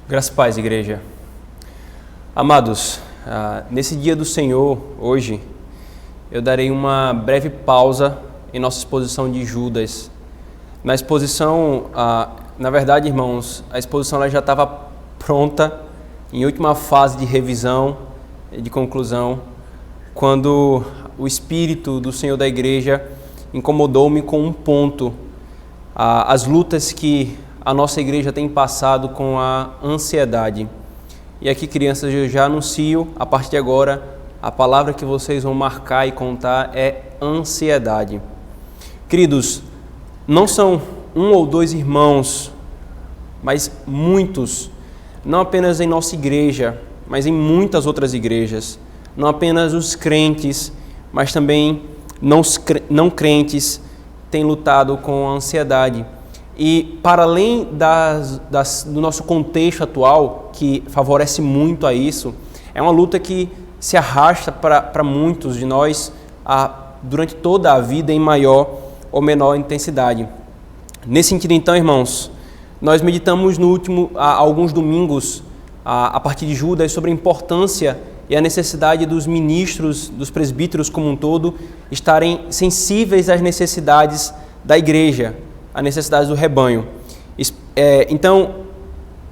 Graças a paz, igreja. Amados, nesse dia do Senhor, hoje, eu darei uma breve pausa em nossa exposição de Judas. Na exposição, na verdade, irmãos, a exposição ela já estava pronta, em última fase de revisão, de conclusão, quando o Espírito do Senhor da igreja incomodou-me com um ponto, as lutas que a nossa igreja tem passado com a ansiedade. E aqui, crianças, eu já anuncio, a partir de agora, a palavra que vocês vão marcar e contar é ansiedade. Queridos, não são um ou dois irmãos, mas muitos, não apenas em nossa igreja, mas em muitas outras igrejas, não apenas os crentes, mas também não crentes têm lutado com a ansiedade. E para além do nosso contexto atual, que favorece muito a isso, é uma luta que se arrasta para muitos de nós durante toda a vida em maior ou menor intensidade. Nesse sentido, então, irmãos, nós meditamos há alguns domingos, a partir de Judas, sobre a importância e a necessidade dos ministros, dos presbíteros como um todo, estarem sensíveis às necessidades da igreja, a necessidade do rebanho. Então,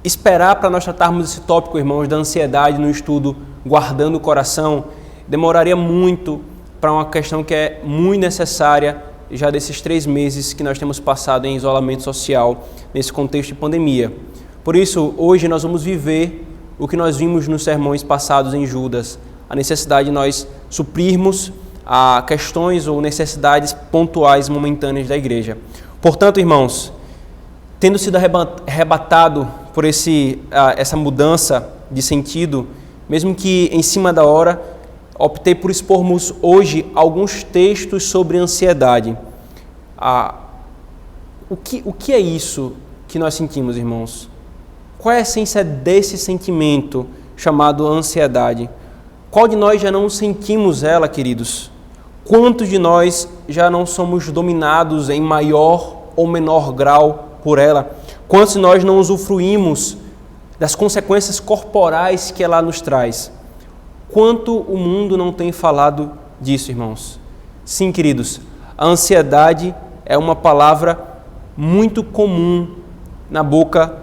esperar para nós tratarmos esse tópico, irmãos, da ansiedade no estudo Guardando o Coração, demoraria muito para uma questão que é muito necessária já desses 3 meses que nós temos passado em isolamento social, nesse contexto de pandemia. Por isso, hoje nós vamos viver o que nós vimos nos sermões passados em Judas, a necessidade de nós suprirmos a questões ou necessidades pontuais momentâneas da igreja. Portanto, irmãos, tendo sido arrebatado por essa mudança de sentido, mesmo que em cima da hora, optei por expormos hoje alguns textos sobre ansiedade. O que é isso que nós sentimos, irmãos? Qual é a essência desse sentimento chamado ansiedade? Qual de nós já não sentimos ela, queridos? Quantos de nós já não somos dominados em maior ou menor grau por ela? Quantos de nós não usufruímos das consequências corporais que ela nos traz? Quanto o mundo não tem falado disso, irmãos? Sim, queridos, a ansiedade é uma palavra muito comum na boca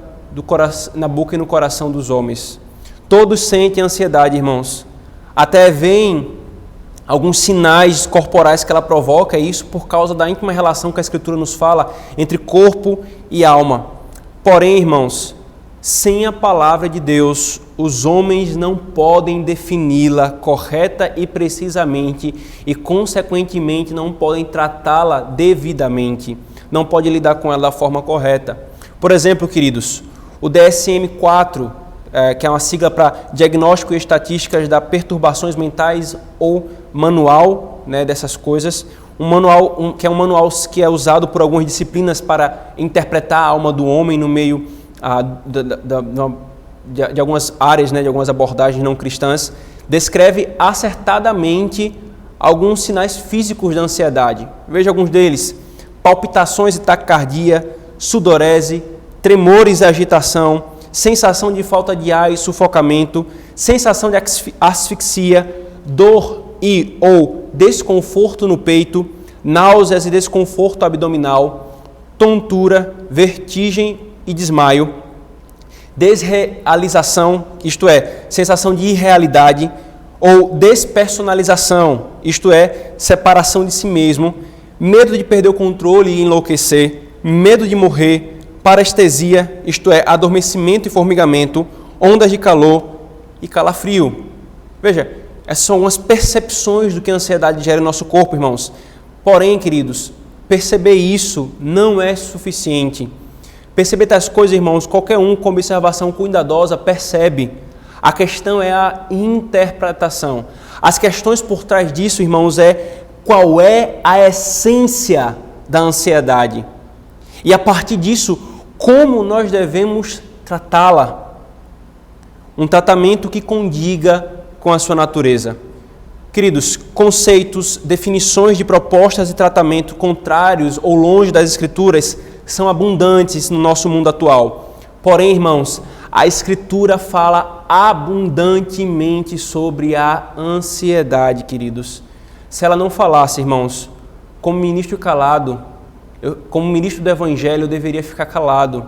e no coração dos homens. Todos sentem ansiedade, irmãos. Até veem alguns sinais corporais que ela provoca, e isso por causa da íntima relação que a Escritura nos fala entre corpo e alma. Porém, irmãos, sem a palavra de Deus, os homens não podem defini-la correta e precisamente e, consequentemente, não podem tratá-la devidamente, não podem lidar com ela da forma correta. Por exemplo, queridos, o DSM-4, que é uma sigla para Diagnóstico e Estatísticas das Perturbações Mentais ou Manual, dessas coisas, que é um manual que é usado por algumas disciplinas para interpretar a alma do homem no meio de algumas áreas, de algumas abordagens não cristãs, descreve acertadamente alguns sinais físicos da ansiedade. Veja alguns deles: palpitações e taquicardia, sudorese, tremores e agitação, sensação de falta de ar e sufocamento, sensação de asfixia, dor e ou desconforto no peito, náuseas e desconforto abdominal, tontura, vertigem e desmaio, desrealização, isto é, sensação de irrealidade, ou despersonalização, isto é, separação de si mesmo, medo de perder o controle e enlouquecer, medo de morrer, parestesia, isto é, adormecimento e formigamento, ondas de calor e calafrio. Veja, essas são algumas percepções do que a ansiedade gera no nosso corpo, irmãos. Porém, queridos, perceber isso não é suficiente. Perceber tais coisas, irmãos, qualquer um com observação cuidadosa percebe. A questão é a interpretação. As questões por trás disso, irmãos, é qual é a essência da ansiedade. E a partir disso, como nós devemos tratá-la? Um tratamento que condiga com a sua natureza. Queridos, conceitos, definições de propostas de tratamento contrários ou longe das Escrituras são abundantes no nosso mundo atual. Porém, irmãos, a Escritura fala abundantemente sobre a ansiedade, queridos. Se ela não falasse, irmãos, como ministro calado, como ministro do Evangelho, eu deveria ficar calado.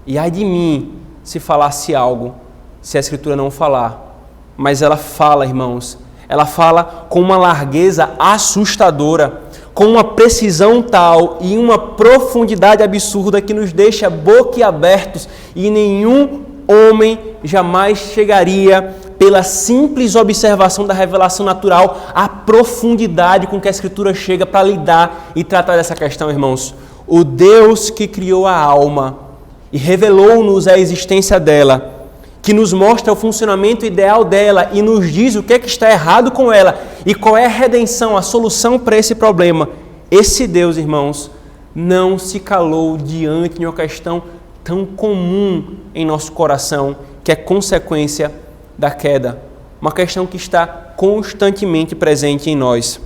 E ai de mim se falasse algo, se a Escritura não falar. Mas ela fala, irmãos, ela fala com uma largueza assustadora, com uma precisão tal e uma profundidade absurda que nos deixa boquiabertos, e nenhum homem jamais chegaria, pela simples observação da revelação natural, à profundidade com que a Escritura chega para lidar e tratar dessa questão, irmãos. O Deus que criou a alma e revelou-nos a existência dela, que nos mostra o funcionamento ideal dela e nos diz o que é que está errado com ela e qual é a redenção, a solução para esse problema. Esse Deus, irmãos, não se calou diante de uma questão tão comum em nosso coração, que é consequência da queda. Uma questão que está constantemente presente em nós.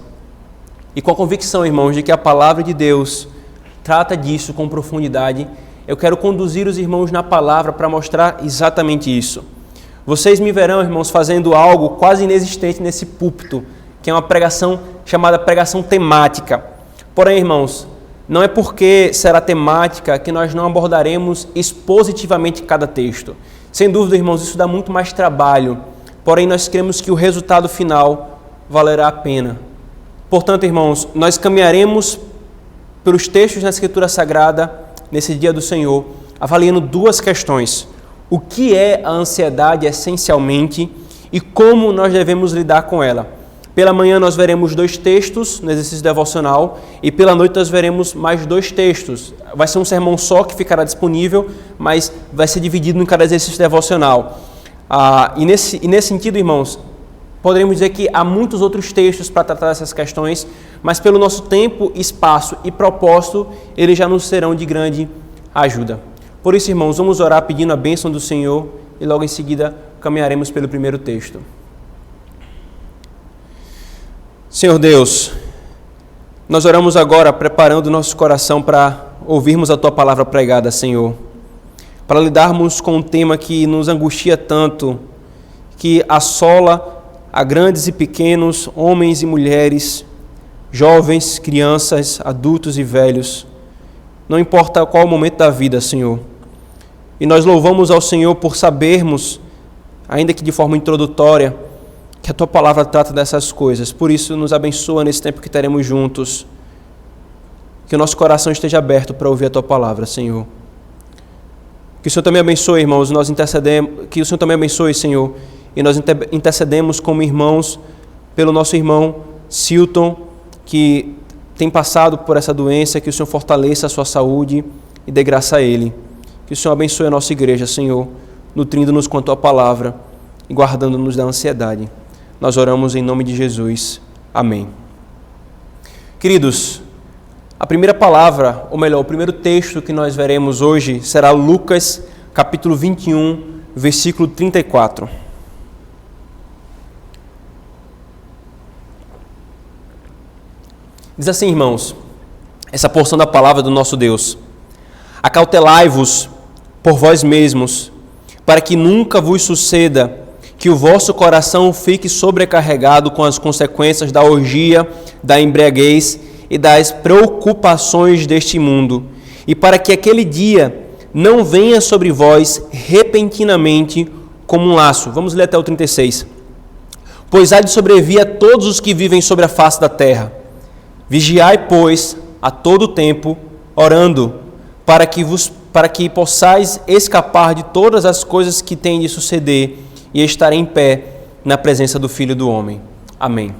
E com a convicção, irmãos, de que a palavra de Deus trata disso com profundidade, eu quero conduzir os irmãos na palavra para mostrar exatamente isso. Vocês me verão, irmãos, fazendo algo quase inexistente nesse púlpito, que é uma pregação chamada pregação temática. Porém, irmãos, não é porque será temática que nós não abordaremos expositivamente cada texto. Sem dúvida, irmãos, isso dá muito mais trabalho. Porém, nós cremos que o resultado final valerá a pena. Portanto, irmãos, nós caminharemos pelos textos na Escritura Sagrada nesse dia do Senhor, avaliando duas questões. O que é a ansiedade essencialmente e como nós devemos lidar com ela. Pela manhã nós veremos 2 textos no exercício devocional e pela noite nós veremos mais 2 textos. Vai ser um sermão só que ficará disponível, mas vai ser dividido em cada exercício devocional. E nesse sentido, irmãos, poderíamos dizer que há muitos outros textos para tratar dessas questões, mas pelo nosso tempo, espaço e propósito, eles já nos serão de grande ajuda. Por isso, irmãos, vamos orar pedindo a bênção do Senhor e logo em seguida caminharemos pelo primeiro texto. Senhor Deus, nós oramos agora preparando nosso coração para ouvirmos a Tua palavra pregada, Senhor, para lidarmos com um tema que nos angustia tanto, que assola a grandes e pequenos, homens e mulheres, jovens, crianças, adultos e velhos, não importa qual o momento da vida, Senhor. E nós louvamos ao Senhor por sabermos, ainda que de forma introdutória, que a Tua palavra trata dessas coisas. Por isso, nos abençoa nesse tempo que teremos juntos. Que o nosso coração esteja aberto para ouvir a Tua palavra, Senhor. Que o Senhor também abençoe, irmãos, nós intercedemos, que o Senhor também abençoe, Senhor, e nós intercedemos como irmãos pelo nosso irmão Silton, que tem passado por essa doença, que o Senhor fortaleça a sua saúde e dê graça a ele. Que o Senhor abençoe a nossa igreja, Senhor, nutrindo-nos com a Tua palavra e guardando-nos da ansiedade. Nós oramos em nome de Jesus. Amém. Queridos, a primeira palavra, ou melhor, o primeiro texto que nós veremos hoje será Lucas, capítulo 21, versículo 34. Diz assim, irmãos, essa porção da palavra do nosso Deus: acautelai-vos por vós mesmos, para que nunca vos suceda que o vosso coração fique sobrecarregado com as consequências da orgia, da embriaguez e das preocupações deste mundo, e para que aquele dia não venha sobre vós repentinamente como um laço. Vamos ler até o 36. Pois há de sobrevir a todos os que vivem sobre a face da terra. Vigiai, pois, a todo tempo, orando, para que possais escapar de todas as coisas que têm de suceder e estar em pé na presença do Filho do Homem. Amém.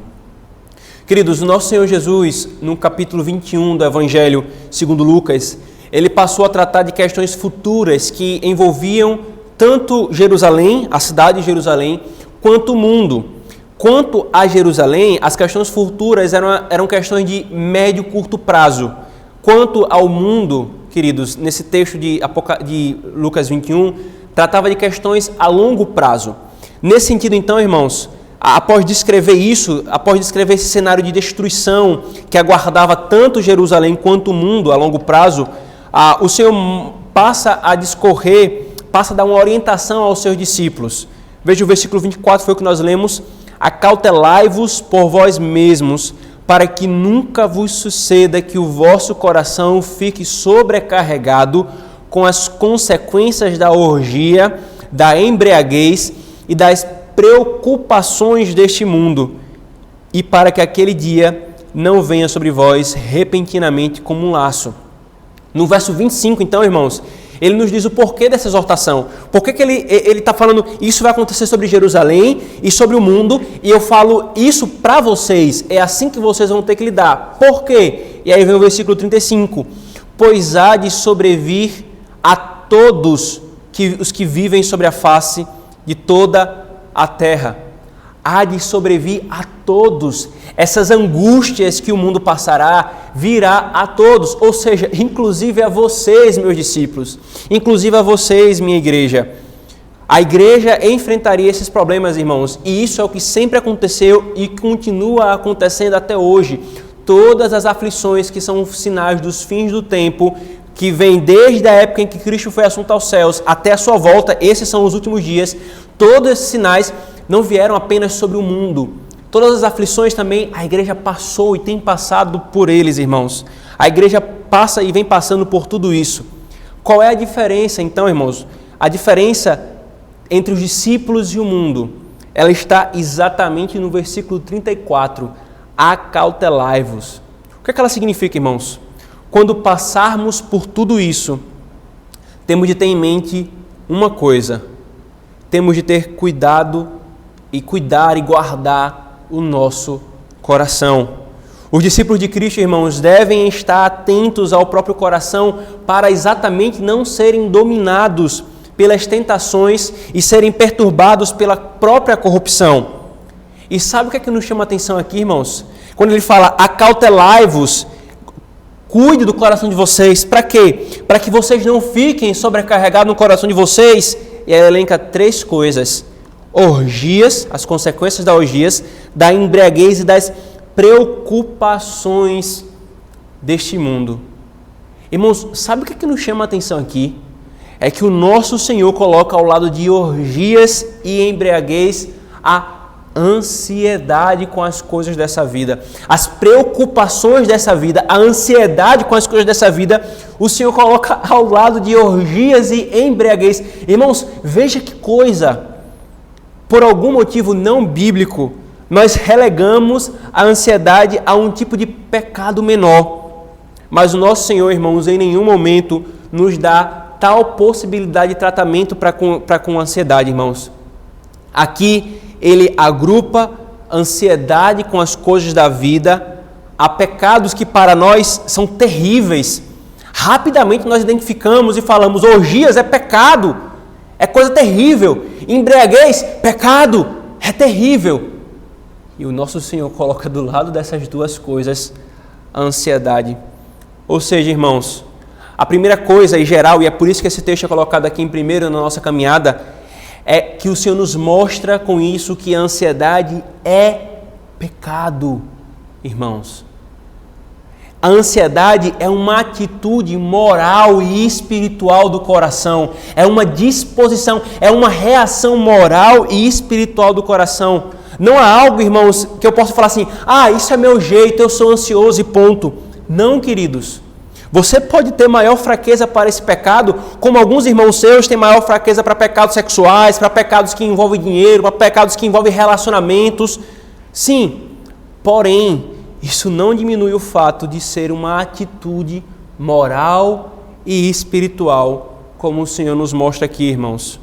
Queridos, o nosso Senhor Jesus, no capítulo 21 do Evangelho segundo Lucas, ele passou a tratar de questões futuras que envolviam tanto Jerusalém, a cidade de Jerusalém, quanto o mundo. Quanto a Jerusalém, as questões futuras eram questões de médio e curto prazo. Quanto ao mundo, queridos, nesse texto de Lucas 21, tratava de questões a longo prazo. Nesse sentido, então, irmãos, após descrever isso, após descrever esse cenário de destruição que aguardava tanto Jerusalém quanto o mundo a longo prazo, o Senhor passa passa a dar uma orientação aos seus discípulos. Veja o versículo 24, foi o que nós lemos. Acautelai-vos por vós mesmos, para que nunca vos suceda que o vosso coração fique sobrecarregado com as consequências da orgia, da embriaguez e das preocupações deste mundo, e para que aquele dia não venha sobre vós repentinamente como um laço. No verso 25, então, irmãos, ele nos diz o porquê dessa exortação. Por que ele está falando, isso vai acontecer sobre Jerusalém e sobre o mundo, e eu falo isso para vocês, é assim que vocês vão ter que lidar. Por quê? E aí vem o versículo 35. Pois há de sobrevir a todos os que vivem sobre a face de toda a terra. Há de sobrevir a todos. Essas angústias que o mundo passará, virá a todos, ou seja, inclusive a vocês, meus discípulos, inclusive a vocês, minha igreja. A igreja enfrentaria esses problemas, irmãos, e isso é o que sempre aconteceu e continua acontecendo até hoje. Todas as aflições que são sinais dos fins do tempo, que vem desde a época em que Cristo foi assunto aos céus até a sua volta, esses são os últimos dias, todos esses sinais não vieram apenas sobre o mundo. Todas as aflições também a igreja passou e tem passado por eles, irmãos. A igreja passa e vem passando por tudo isso. Qual é a diferença, então, irmãos? A diferença entre os discípulos e o mundo, ela está exatamente no versículo 34. Acautelai-vos. O que ela significa, irmãos? Quando passarmos por tudo isso, temos de ter em mente uma coisa. Temos de ter cuidado e cuidar e guardar o nosso coração. Os discípulos de Cristo, irmãos, devem estar atentos ao próprio coração para exatamente não serem dominados pelas tentações e serem perturbados pela própria corrupção. E sabe o que é que nos chama a atenção aqui, irmãos? Quando ele fala, acautelai-vos, cuide do coração de vocês. Para quê? Para que vocês não fiquem sobrecarregados no coração de vocês. E aí elenca 3 coisas. Orgias, as consequências das orgias, da embriaguez e das preocupações deste mundo. Irmãos, sabe o que nos chama a atenção aqui? É que o nosso Senhor coloca ao lado de orgias e embriaguez a ansiedade com as coisas dessa vida, as preocupações dessa vida, a ansiedade com as coisas dessa vida, o Senhor coloca ao lado de orgias e embriaguez. Irmãos, veja que coisa! Por algum motivo não bíblico, nós relegamos a ansiedade a um tipo de pecado menor. Mas o nosso Senhor, irmãos, em nenhum momento nos dá tal possibilidade de tratamento para com a ansiedade, irmãos. Aqui ele agrupa ansiedade com as coisas da vida, a pecados que para nós são terríveis. Rapidamente nós identificamos e falamos, orgias é pecado, é coisa terrível. Embriaguez, pecado, é terrível. E o nosso Senhor coloca do lado dessas duas coisas a ansiedade. Ou seja, irmãos, a primeira coisa em geral, e é por isso que esse texto é colocado aqui em primeiro na nossa caminhada, é que o Senhor nos mostra com isso que a ansiedade é pecado, irmãos. A ansiedade é uma atitude moral e espiritual do coração. É uma disposição, é uma reação moral e espiritual do coração. Não há algo, irmãos, que eu possa falar assim, isso é meu jeito, eu sou ansioso e ponto. Não, queridos. Você pode ter maior fraqueza para esse pecado, como alguns irmãos seus têm maior fraqueza para pecados sexuais, para pecados que envolvem dinheiro, para pecados que envolvem relacionamentos. Sim, porém, isso não diminui o fato de ser uma atitude moral e espiritual, como o Senhor nos mostra aqui, irmãos.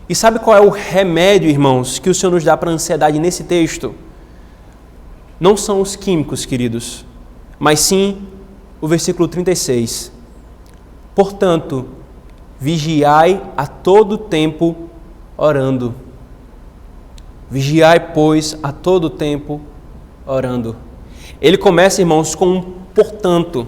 E sabe qual é o remédio, irmãos, que o Senhor nos dá para a ansiedade nesse texto? Não são os químicos, queridos, mas sim o versículo 36. Portanto, vigiai a todo tempo orando. Vigiai, pois, a todo tempo orando. Ele começa, irmãos, com um portanto.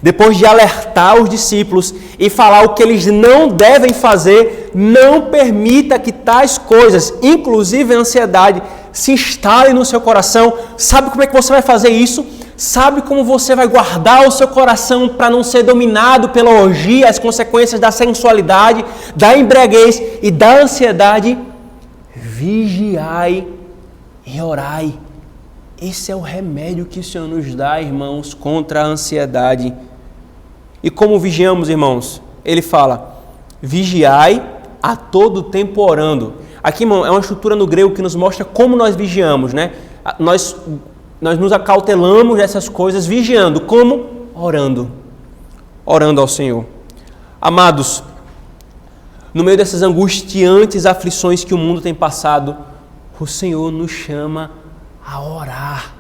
Depois de alertar os discípulos e falar o que eles não devem fazer, não permita que tais coisas, inclusive a ansiedade, se instalem no seu coração. Sabe como é que você vai fazer isso? Sabe como você vai guardar o seu coração para não ser dominado pela orgia, as consequências da sensualidade, da embriaguez e da ansiedade? Vigiai e orai. Esse é o remédio que o Senhor nos dá, irmãos, contra a ansiedade. E como vigiamos, irmãos? Ele fala, vigiai a todo tempo orando. Aqui, irmão, é uma estrutura no grego que nos mostra como nós vigiamos, né? Nós nos acautelamos dessas coisas vigiando. Como? Orando. Orando ao Senhor. Amados, no meio dessas angustiantes aflições que o mundo tem passado, o Senhor nos chama a orar.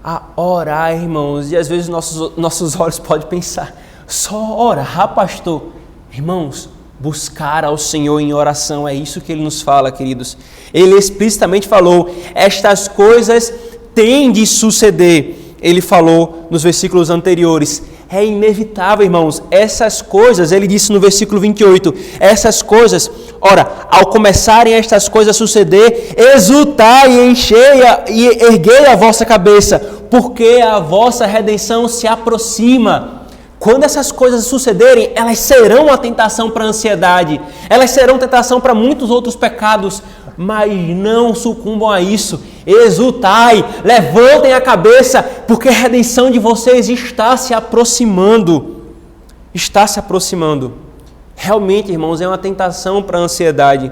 A orar, irmãos. E às vezes nossos olhos podem pensar, só orar, pastor. Irmãos, buscar ao Senhor em oração, é isso que Ele nos fala, queridos. Ele explicitamente falou, estas coisas têm de suceder. Ele falou nos versículos anteriores, é inevitável, irmãos, essas coisas, ele disse no versículo 28, essas coisas, ora, ao começarem estas coisas a suceder, exultai e enchei e erguei a vossa cabeça, porque a vossa redenção se aproxima. Quando essas coisas sucederem, elas serão uma tentação para a ansiedade, elas serão tentação para muitos outros pecados, mas não sucumbam a isso. Exultai, levantem a cabeça, porque a redenção de vocês está se aproximando. Está se aproximando. Realmente, irmãos, é uma tentação para a ansiedade.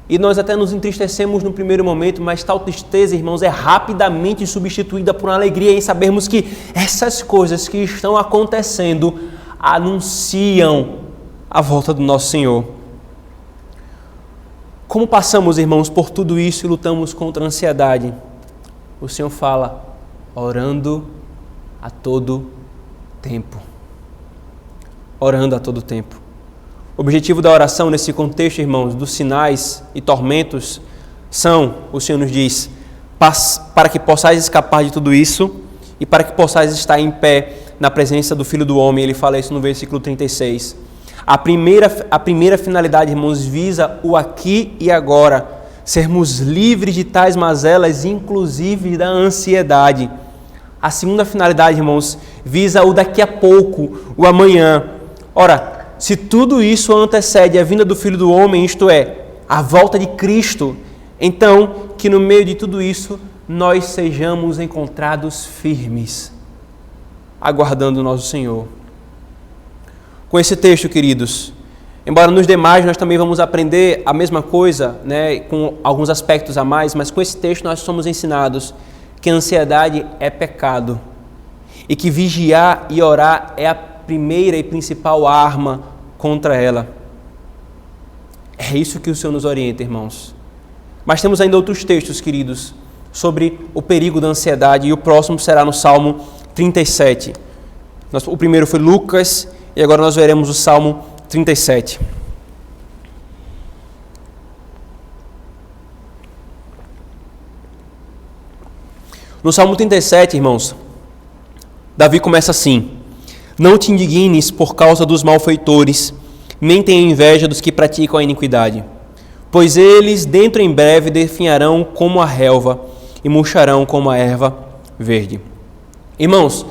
E nós até nos entristecemos no primeiro momento, mas tal tristeza, irmãos, é rapidamente substituída por uma alegria em sabermos que essas coisas que estão acontecendo anunciam a volta do nosso Senhor. Como passamos, irmãos, por tudo isso e lutamos contra a ansiedade? O Senhor fala, orando a todo tempo. Orando a todo tempo. O objetivo da oração nesse contexto, irmãos, dos sinais e tormentos são, o Senhor nos diz, para que possais escapar de tudo isso e para que possais estar em pé na presença do Filho do Homem. Ele fala isso no versículo 36. A primeira finalidade, irmãos, visa o aqui e agora, sermos livres de tais mazelas, inclusive da ansiedade. A segunda finalidade, irmãos, visa o daqui a pouco, o amanhã. Ora, se tudo isso antecede a vinda do Filho do Homem, isto é, a volta de Cristo, então que no meio de tudo isso nós sejamos encontrados firmes, aguardando o nosso Senhor. Com esse texto, queridos, embora nos demais nós também vamos aprender a mesma coisa, né, com alguns aspectos a mais, mas com esse texto nós somos ensinados que a ansiedade é pecado e que vigiar e orar é a primeira e principal arma contra ela. É isso que o Senhor nos orienta, irmãos. Mas temos ainda outros textos, queridos, sobre o perigo da ansiedade, e o próximo será no Salmo 37. O primeiro foi Lucas, e agora nós veremos o Salmo 37. No Salmo 37, irmãos, Davi começa assim: não te indignes por causa dos malfeitores, nem tenha inveja dos que praticam a iniquidade, pois eles dentro em breve definharão como a relva e murcharão como a erva verde. Irmãos,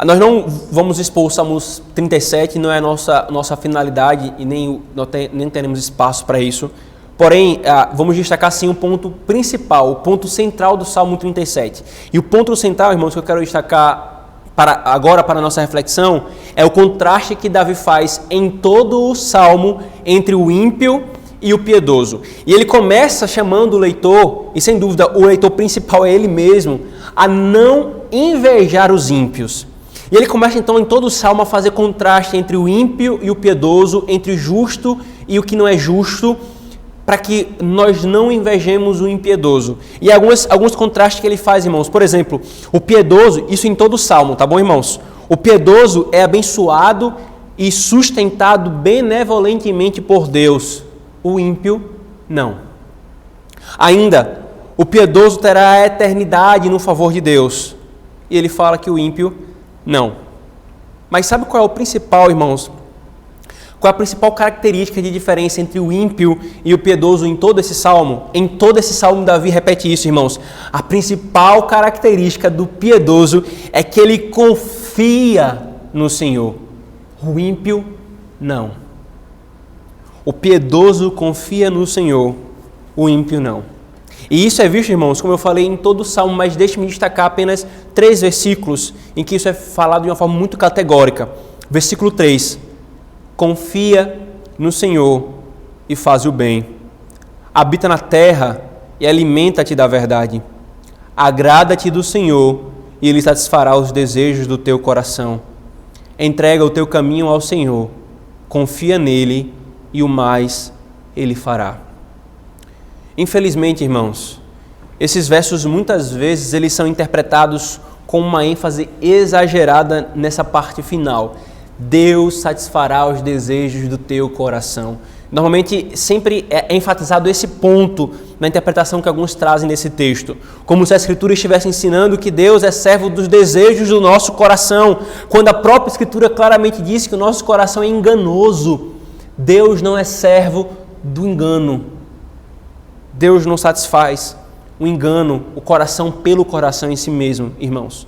nós não vamos expor o Salmo 37, não é a nossa finalidade e nem teremos espaço para isso. Porém, vamos destacar sim o ponto principal, o ponto central do Salmo 37. E o ponto central, irmãos, que eu quero destacar agora para a nossa reflexão, é o contraste que Davi faz em todo o Salmo entre o ímpio e o piedoso. E ele começa chamando o leitor, e sem dúvida o leitor principal é ele mesmo, a não invejar os ímpios. E ele começa então em todo o Salmo a fazer contraste entre o ímpio e o piedoso, entre o justo e o que não é justo, para que nós não invejemos o impiedoso. E alguns contrastes que ele faz, irmãos. Por exemplo, o piedoso, isso em todo o Salmo, tá bom, irmãos? O piedoso é abençoado e sustentado benevolentemente por Deus. O ímpio, não. Ainda, o piedoso terá a eternidade no favor de Deus. E ele fala que o ímpio, não. Mas sabe qual é o principal, irmãos? Qual é a principal característica de diferença entre o ímpio e o piedoso em todo esse salmo? Em todo esse salmo, Davi repete isso, irmãos. A principal característica do piedoso é que ele confia no Senhor. O ímpio, não. O piedoso confia no Senhor, o ímpio não. E isso é visto, irmãos, como eu falei, em todo o salmo, mas deixe-me destacar apenas 3 versículos em que isso é falado de uma forma muito categórica. Versículo 3. Confia no Senhor e faz o bem. Habita na terra e alimenta-te da verdade. Agrada-te do Senhor e Ele satisfará os desejos do teu coração. Entrega o teu caminho ao Senhor. Confia nele e o mais Ele fará. Infelizmente, irmãos, esses versos muitas vezes eles são interpretados com uma ênfase exagerada nessa parte final. Deus satisfará os desejos do teu coração. Normalmente sempre é enfatizado esse ponto na interpretação que alguns trazem nesse texto, como se a Escritura estivesse ensinando que Deus é servo dos desejos do nosso coração, quando a própria Escritura claramente diz que o nosso coração é enganoso. Deus não é servo do engano. Deus não satisfaz o engano, o coração pelo coração em si mesmo, irmãos.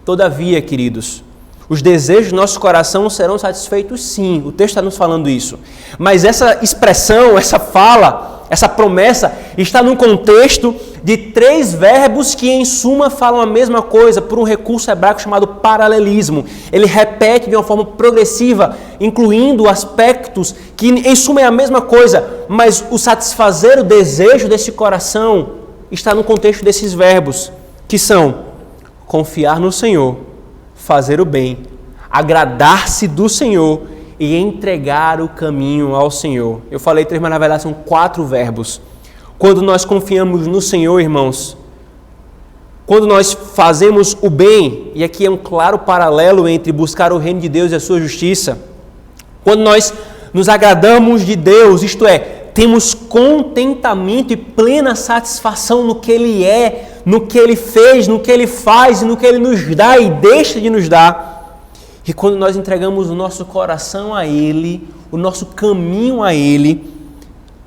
Todavia, queridos, os desejos do nosso coração serão satisfeitos sim, o texto está nos falando isso. Mas essa expressão, essa fala, essa promessa está num contexto de 3 verbos que em suma falam a mesma coisa por um recurso hebraico chamado paralelismo. Ele repete de uma forma progressiva, incluindo aspectos que em suma é a mesma coisa, mas o satisfazer o desejo desse coração está no contexto desses verbos, que são confiar no Senhor, fazer o bem, agradar-se do Senhor e entregar o caminho ao Senhor. Eu falei 3, mas na verdade são 4 verbos. Quando nós confiamos no Senhor, irmãos, quando nós fazemos o bem, e aqui é um claro paralelo entre buscar o reino de Deus e a sua justiça, quando nós nos agradamos de Deus, isto é, temos contentamento e plena satisfação no que Ele é, no que Ele fez, no que Ele faz e no que Ele nos dá e deixa de nos dar. E quando nós entregamos o nosso coração a Ele, o nosso caminho a Ele,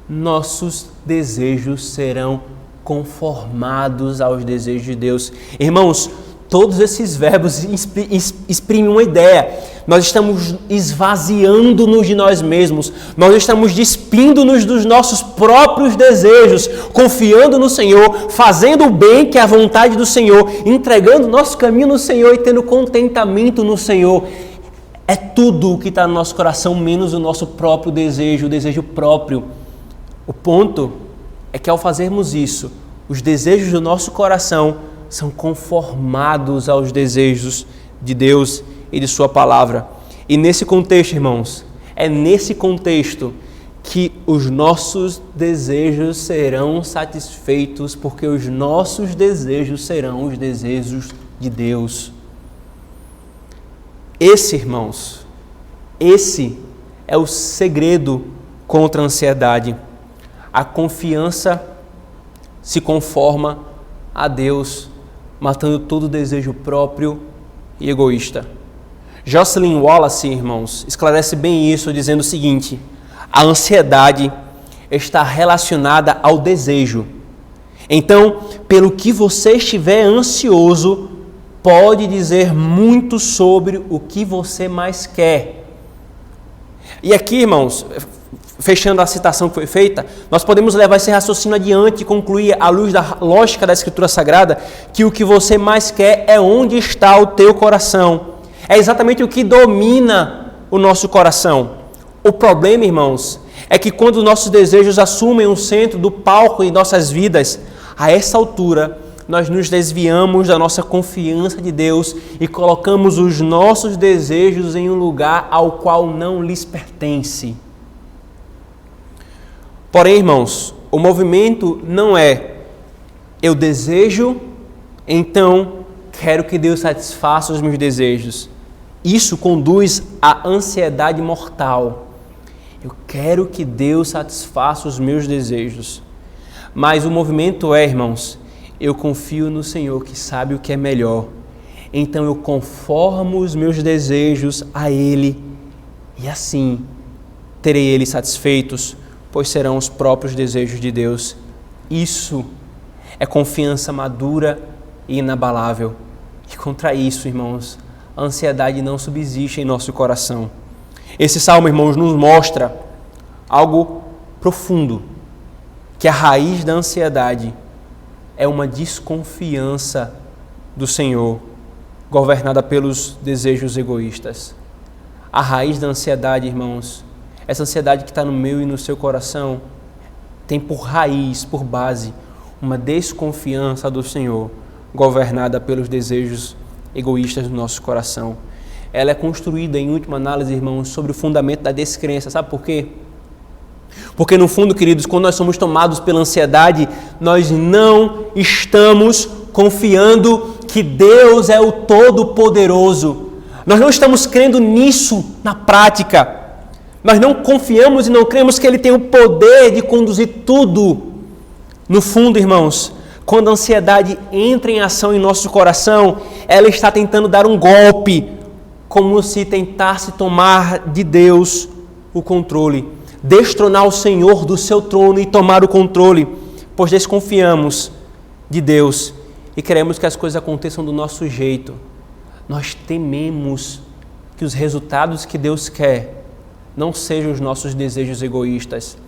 nossos desejos serão conformados aos desejos de Deus. Irmãos, todos esses verbos exprimem uma ideia. Nós estamos esvaziando-nos de nós mesmos. Nós estamos despindo-nos dos nossos próprios desejos, confiando no Senhor, fazendo o bem que é a vontade do Senhor, entregando o nosso caminho no Senhor e tendo contentamento no Senhor. É tudo o que está no nosso coração, menos o nosso próprio desejo, o desejo próprio. O ponto é que ao fazermos isso, os desejos do nosso coração são conformados aos desejos de Deus e de Sua palavra. E nesse contexto, irmãos, é nesse contexto que os nossos desejos serão satisfeitos, porque os nossos desejos serão os desejos de Deus. Esse, irmãos, esse é o segredo contra a ansiedade. A confiança se conforma a Deus, matando todo desejo próprio e egoísta. Jocelyn Wallace, irmãos, esclarece bem isso dizendo o seguinte: a ansiedade está relacionada ao desejo. Então, pelo que você estiver ansioso, pode dizer muito sobre o que você mais quer. E aqui, irmãos, fechando a citação que foi feita, nós podemos levar esse raciocínio adiante e concluir, à luz da lógica da Escritura Sagrada, que o que você mais quer é onde está o teu coração. É exatamente o que domina o nosso coração. O problema, irmãos, é que quando nossos desejos assumem o centro do palco em nossas vidas, a essa altura, nós nos desviamos da nossa confiança de Deus e colocamos os nossos desejos em um lugar ao qual não lhes pertence. Porém, irmãos, o movimento não é eu desejo, então quero que Deus satisfaça os meus desejos. Isso conduz à ansiedade mortal. Eu quero que Deus satisfaça os meus desejos. Mas o movimento é, irmãos, eu confio no Senhor que sabe o que é melhor. Então eu conformo os meus desejos a Ele e assim terei eles satisfeitos, pois serão os próprios desejos de Deus. Isso é confiança madura e inabalável. E contra isso, irmãos, a ansiedade não subsiste em nosso coração. Esse salmo, irmãos, nos mostra algo profundo, que a raiz da ansiedade é uma desconfiança do Senhor, governada pelos desejos egoístas. A raiz da ansiedade, irmãos, essa ansiedade que está no meu e no seu coração, tem por raiz, por base, uma desconfiança do Senhor, governada pelos desejos egoístas do nosso coração. Ela é construída, em última análise, irmãos, sobre o fundamento da descrença. Sabe por quê? Porque, no fundo, queridos, quando nós somos tomados pela ansiedade, nós não estamos confiando que Deus é o Todo-Poderoso. Nós não estamos crendo nisso na prática. Nós não confiamos e não cremos que Ele tem o poder de conduzir tudo. No fundo, irmãos, quando a ansiedade entra em ação em nosso coração, ela está tentando dar um golpe, como se tentasse tomar de Deus o controle, destronar o Senhor do seu trono e tomar o controle, pois desconfiamos de Deus e queremos que as coisas aconteçam do nosso jeito. Nós tememos que os resultados que Deus quer não sejam os nossos desejos egoístas.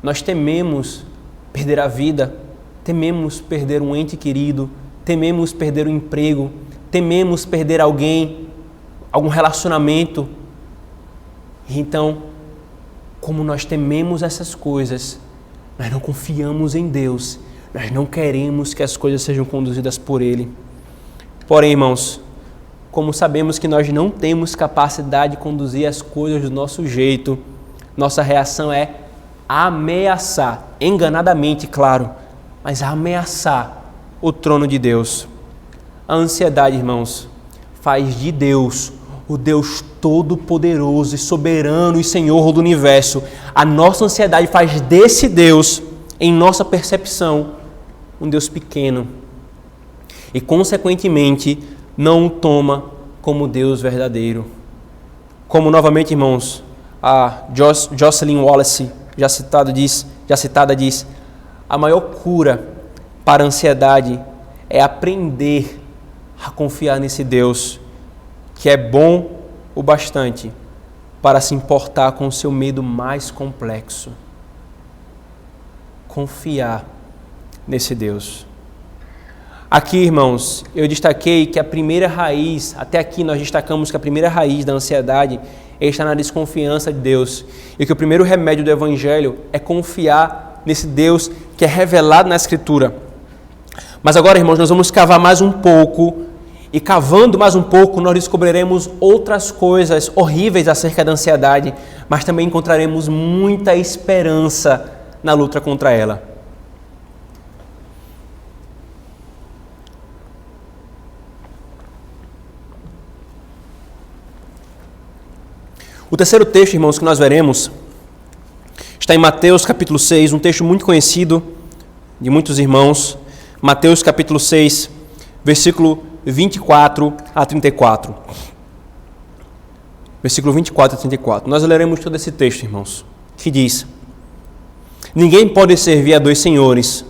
Nós tememos perder a vida, tememos perder um ente querido, tememos perder o emprego, tememos perder alguém, algum relacionamento. Então, como nós tememos essas coisas, nós não confiamos em Deus, nós não queremos que as coisas sejam conduzidas por Ele. Porém, irmãos, como sabemos que nós não temos capacidade de conduzir as coisas do nosso jeito, nossa reação é ameaçar, enganadamente, claro, mas ameaçar o trono de Deus. A ansiedade, irmãos, faz de Deus o Deus Todo-Poderoso e Soberano e Senhor do Universo. A nossa ansiedade faz desse Deus, em nossa percepção, um Deus pequeno e, consequentemente, não o toma como Deus verdadeiro. Como, novamente, irmãos, a Jocelyn Wallace, já citada, diz, a maior cura para a ansiedade é aprender a confiar nesse Deus que é bom o bastante para se importar com o seu medo mais complexo. Confiar nesse Deus. Aqui, irmãos, eu destaquei que a primeira raiz, até aqui nós destacamos que a primeira raiz da ansiedade está na desconfiança de Deus. E que o primeiro remédio do Evangelho é confiar nesse Deus que é revelado na Escritura. Mas agora, irmãos, nós vamos cavar mais um pouco. E cavando mais um pouco, nós descobriremos outras coisas horríveis acerca da ansiedade, mas também encontraremos muita esperança na luta contra ela. O terceiro texto, irmãos, que nós veremos está em Mateus capítulo 6, um texto muito conhecido de muitos irmãos. Mateus capítulo 6, versículo 24 a 34. Versículo 24 a 34. Nós leremos todo esse texto, irmãos, que diz: Ninguém pode servir a dois senhores,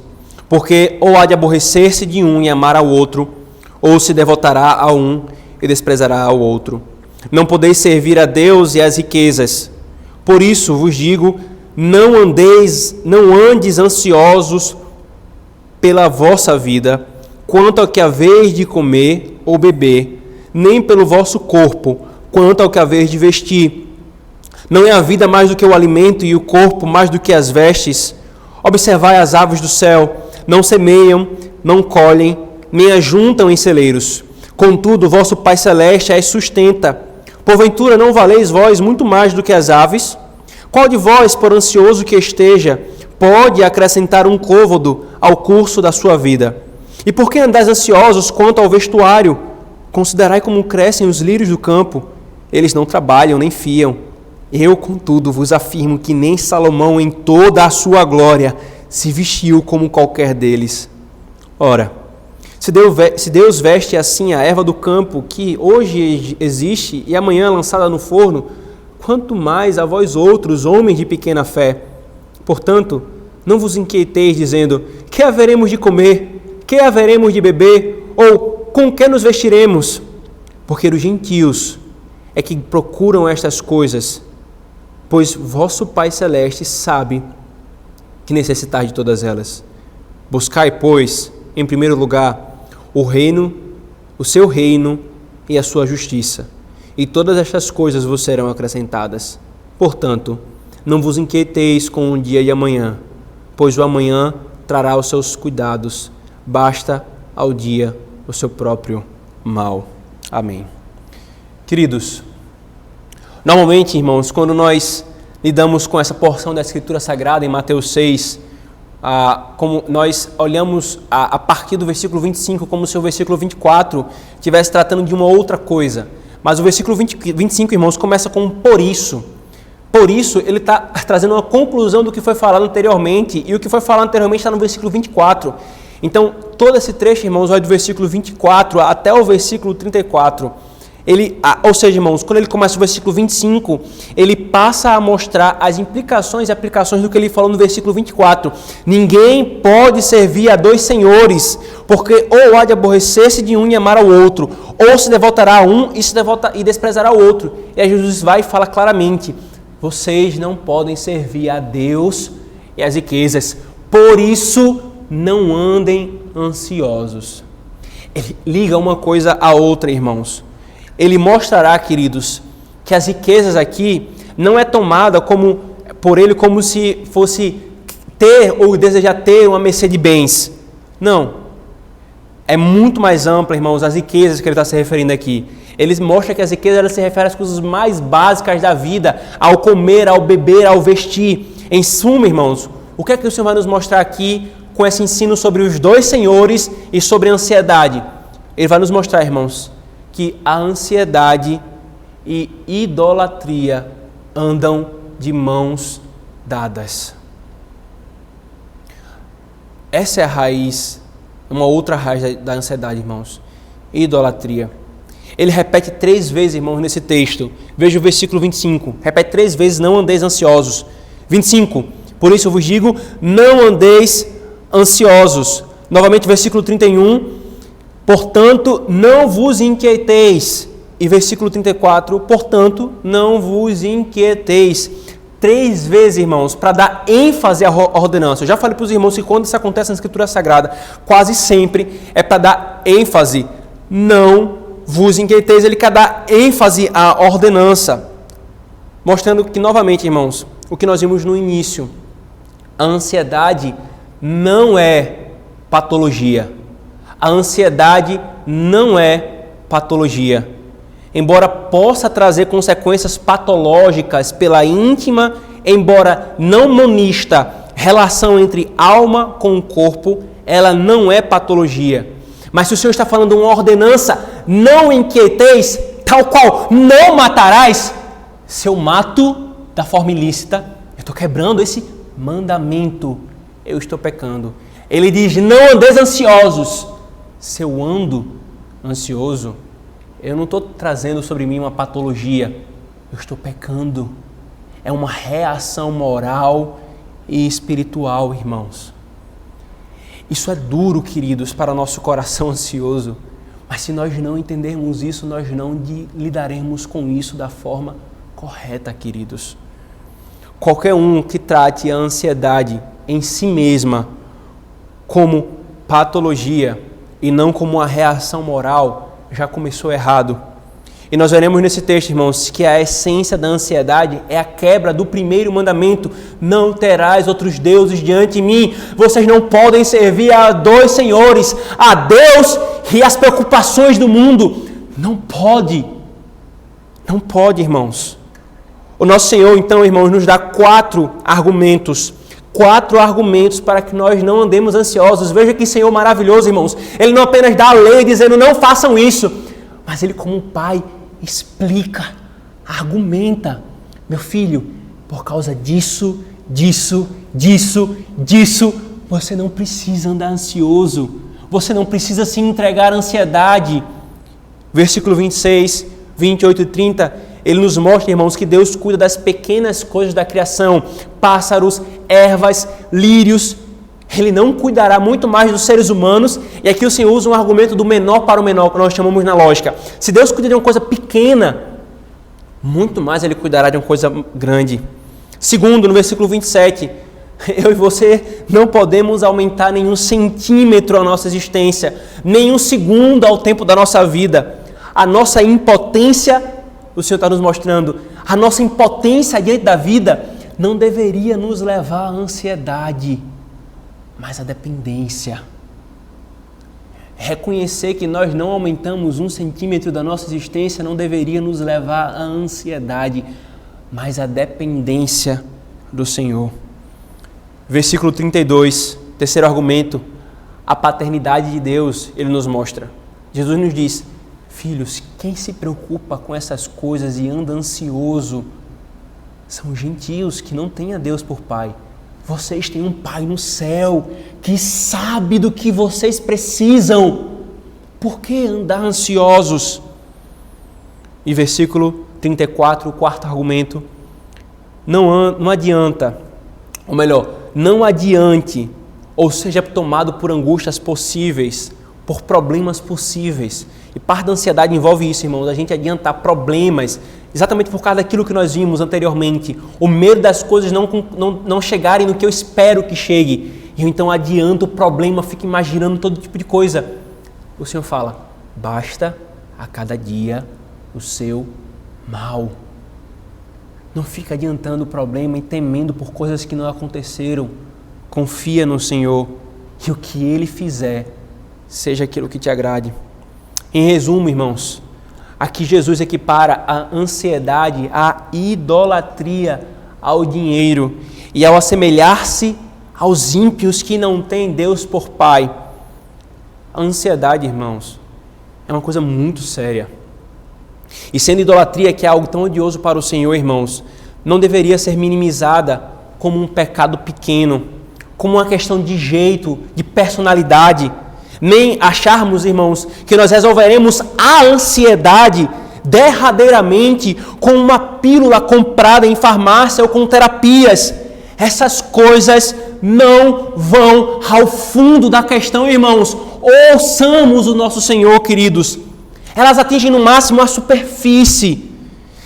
porque ou há de aborrecer-se de um e amar ao outro, ou se devotará a um e desprezará ao outro. Não podeis servir a Deus e às riquezas. Por isso vos digo, não andes ansiosos pela vossa vida, quanto ao que haveis de comer ou beber, nem pelo vosso corpo, quanto ao que haveis de vestir. Não é a vida mais do que o alimento e o corpo mais do que as vestes? Observai as aves do céu, não semeiam, não colhem, nem ajuntam em celeiros. Contudo, vosso Pai Celeste as sustenta. Porventura não valeis vós muito mais do que as aves? Qual de vós, por ansioso que esteja, pode acrescentar um côvado ao curso da sua vida? E por que andais ansiosos quanto ao vestuário? Considerai como crescem os lírios do campo. Eles não trabalham nem fiam. Eu, contudo, vos afirmo que nem Salomão, em toda a sua glória, se vestiu como qualquer deles. Ora, se Deus veste assim a erva do campo, que hoje existe e amanhã é lançada no forno, quanto mais a vós outros, homens de pequena fé. Portanto, não vos inquieteis dizendo, que haveremos de comer, que haveremos de beber, ou com que nos vestiremos? Porque os gentios é que procuram estas coisas, pois vosso Pai Celeste sabe que necessitais de todas elas. Buscai, pois, em primeiro lugar, o seu reino e a sua justiça, e todas estas coisas vos serão acrescentadas. Portanto, não vos inquieteis com o dia de amanhã, pois o amanhã trará os seus cuidados, basta ao dia o seu próprio mal. Amém. Queridos, normalmente, irmãos, quando nós lidamos com essa porção da Escritura Sagrada em Mateus 6, como nós olhamos a partir do versículo 25, como se o versículo 24 estivesse tratando de uma outra coisa. Mas o versículo 25, irmãos, começa com por isso. Por isso, ele está trazendo uma conclusão do que foi falado anteriormente, e o que foi falado anteriormente está no versículo 24. Então, todo esse trecho, irmãos, vai do versículo 24 até o versículo 34. Ou seja, irmãos, quando ele começa o versículo 25, ele passa a mostrar as implicações e aplicações do que ele falou no versículo 24. Ninguém pode servir a dois senhores, porque ou há de aborrecer-se de um e amar ao outro, ou se devotará a um e desprezará o outro. E aí Jesus vai e fala claramente, vocês não podem servir a Deus e as riquezas, por isso não andem ansiosos. Ele liga uma coisa à outra, irmãos. Ele mostrará, queridos, que as riquezas aqui não é tomada por ele como se fosse ter ou desejar ter uma mercê de bens. Não. É muito mais ampla, irmãos, as riquezas que ele está se referindo aqui. Ele mostra que as riquezas elas se referem às coisas mais básicas da vida, ao comer, ao beber, ao vestir. Em suma, irmãos, o que é que o Senhor vai nos mostrar aqui com esse ensino sobre os dois senhores e sobre a ansiedade? Ele vai nos mostrar, irmãos, que a ansiedade e idolatria andam de mãos dadas. Essa é a raiz, uma outra raiz da ansiedade, irmãos. Idolatria. Ele repete 3 vezes, irmãos, nesse texto. Veja o versículo 25. Repete 3 vezes, não andeis ansiosos. 25. Por isso eu vos digo, não andeis ansiosos. Novamente, versículo 31. Portanto, não vos inquieteis. E versículo 34, portanto, não vos inquieteis. 3 vezes, irmãos, para dar ênfase à ordenança. Eu já falei para os irmãos que quando isso acontece na Escritura Sagrada, quase sempre é para dar ênfase. Não vos inquieteis, ele quer dar ênfase à ordenança. Mostrando que, novamente, irmãos, o que nós vimos no início, a ansiedade não é patologia. A ansiedade não é patologia. Embora possa trazer consequências patológicas pela íntima, embora não monista, relação entre alma com o corpo, ela não é patologia. Mas se o Senhor está falando uma ordenança, não inquieteis, tal qual não matarás, se eu mato da forma ilícita, eu estou quebrando esse mandamento, eu estou pecando. Ele diz, não andeis ansiosos. Se eu ando ansioso, eu não estou trazendo sobre mim uma patologia, eu estou pecando. É uma reação moral e espiritual, irmãos. Isso é duro, queridos, para o nosso coração ansioso, mas se nós não entendermos isso, nós não lidaremos com isso da forma correta, queridos. Qualquer um que trate a ansiedade em si mesma como patologia, e não como uma reação moral, já começou errado. E nós veremos nesse texto, irmãos, que a essência da ansiedade é a quebra do primeiro mandamento. Não terás outros deuses diante de mim. Vocês não podem servir a dois senhores, a Deus e as preocupações do mundo. Não pode. Não pode, irmãos. O nosso Senhor, então, irmãos, nos dá 4 argumentos. 4 argumentos para que nós não andemos ansiosos. Veja que Senhor maravilhoso, irmãos. Ele não apenas dá a lei dizendo não façam isso, mas Ele como Pai explica, argumenta. Meu filho, por causa disso, você não precisa andar ansioso. Você não precisa se entregar à ansiedade. Versículo 26, 28 e 30, ele nos mostra, irmãos, que Deus cuida das pequenas coisas da criação, pássaros, ervas, lírios. Ele não cuidará muito mais dos seres humanos, e aqui o Senhor usa um argumento do menor para o menor, que nós chamamos na lógica. Se Deus cuida de uma coisa pequena, muito mais Ele cuidará de uma coisa grande. Segundo, no versículo 27, eu e você não podemos aumentar nenhum centímetro a nossa existência, nenhum segundo ao tempo da nossa vida. A nossa impotência, o Senhor está nos mostrando, a nossa impotência diante da vida não deveria nos levar à ansiedade, mas à dependência. Reconhecer que nós não aumentamos um centímetro da nossa existência não deveria nos levar à ansiedade, mas à dependência do Senhor. Versículo 32, terceiro argumento, a paternidade de Deus, Ele nos mostra. Jesus nos diz: filhos, quem se preocupa com essas coisas e anda ansioso são gentios que não têm a Deus por Pai. Vocês têm um Pai no céu que sabe do que vocês precisam. Por que andar ansiosos? E versículo 34, o quarto argumento. Não adianta, ou melhor, não adiante, ou seja tomado por angústias possíveis, por problemas possíveis. E parte da ansiedade envolve isso, irmãos, a gente adiantar problemas, exatamente por causa daquilo que nós vimos anteriormente. O medo das coisas não chegarem no que eu espero que chegue. E eu então adianto o problema, fico imaginando todo tipo de coisa. O Senhor fala: basta a cada dia o seu mal. Não fica adiantando o problema e temendo por coisas que não aconteceram. Confia no Senhor e o que Ele fizer, seja aquilo que te agrade. Em resumo, irmãos, aqui Jesus equipara a ansiedade à idolatria ao dinheiro e ao assemelhar-se aos ímpios que não têm Deus por Pai. A ansiedade, irmãos, é uma coisa muito séria. E sendo idolatria, que é algo tão odioso para o Senhor, irmãos, não deveria ser minimizada como um pecado pequeno, como uma questão de jeito, de personalidade, nem acharmos, irmãos, que nós resolveremos a ansiedade derradeiramente com uma pílula comprada em farmácia ou com terapias. Essas coisas não vão ao fundo da questão, irmãos. Ouçamos o nosso Senhor, queridos. Elas atingem no máximo a superfície.